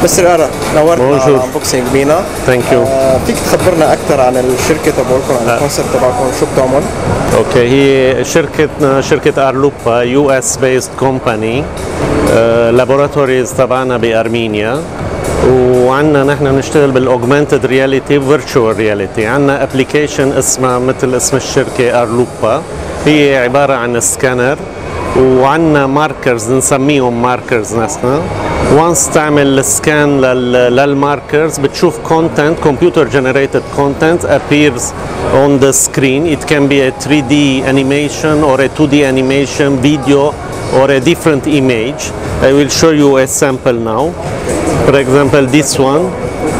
مستر آرا، نورتنا على انبوكسينغ مينا. ثانك يو. فيك تخبرنا اكثر عن الشركه تبعكم، عن الكونسيبت تبعكم، شو بتعمل؟ اوكي، هي شركه ارلوبا يو اس بيست كومباني. لابوراتوريز تبعنا بارمينيا، وعندنا نحن بنشتغل بالاوجمانتد رياليتي وفيرتشوال رياليتي. عندنا ابلكيشن اسمها مثل اسم الشركه ارلوبا، هي عباره عن سكانر، وعندنا ماركرز نسميهم ماركرز نحن. وانس تعمل سكان للماركرز بتشوف كونتنت، كمبيوتر جنريتد كونتنت appears on the screen. It can be a 3D animation or a 2D animation, video or a different image. I will show you a sample now. For example, this one,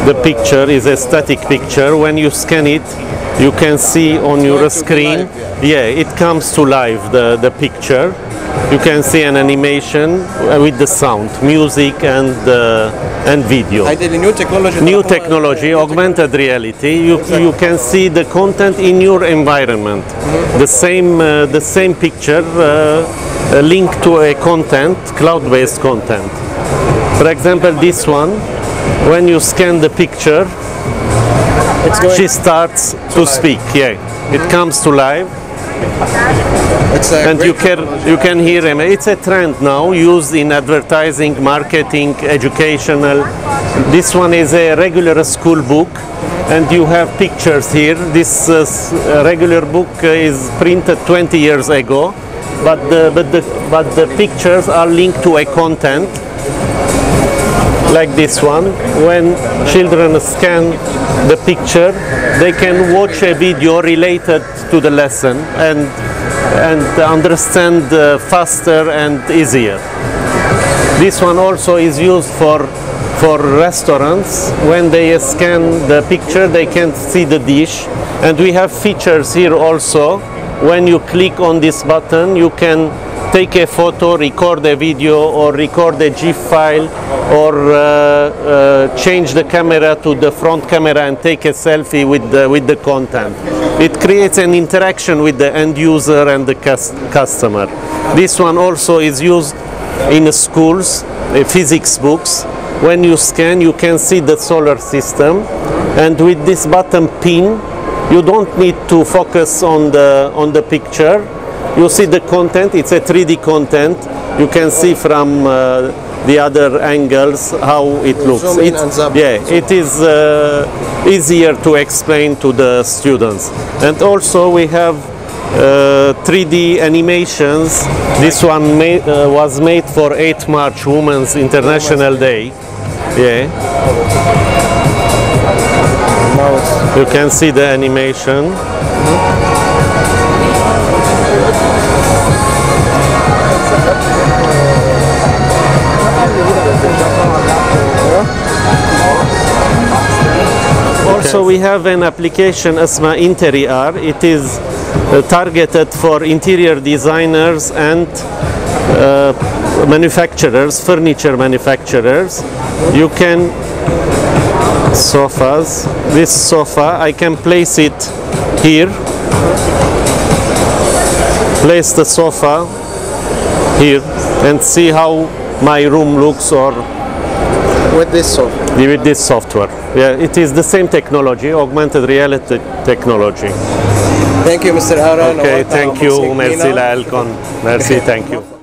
the picture is a static picture. When you scan it, you can see on your screen, yeah, it comes to life, the picture. You can see an animation with the sound, music and video. New technology, augmented reality. You can see the content in your environment. The same picture linked to a content, cloud-based content. For example, this one, when you scan the picture, she starts to speak. Yeah, it comes to life. And you can hear him. It's a trend now, used in advertising, marketing, educational. This one is a regular school book, and you have pictures here. This regular book is printed 20 years ago, but the pictures are linked to a content. Like this one, when children scan the picture, they can watch a video related to the lesson and understand faster and easier. This one also is used for restaurants. When they scan the picture, they can see the dish. And we have features here also. When you click on this button, you can take a photo, record a video, or record a GIF file, or change the camera to the front camera and take a selfie with the content. It creates an interaction with the end user and the customer. This one also is used in schools, physics books. When you scan, you can see the solar system, and with this button pin, you don't need to focus on the picture. You see the content, it's a 3D content. You can see from the other angles how it looks. It is easier to explain to the students. And also we have 3D animations. This one was made for 8 March, Women's International Day. Yeah. You can see the animation. Also, we have an application asma Interior. It is targeted for interior designers and manufacturers, furniture manufacturers. You can sofas. This sofa, I can place it here. Place the sofa here and see how my room looks, or with this software. With this software. Yeah, it is the same technology, augmented reality technology. Thank you, Mr. Ara. Okay, thank you. Merci لكم. Merci, thank you.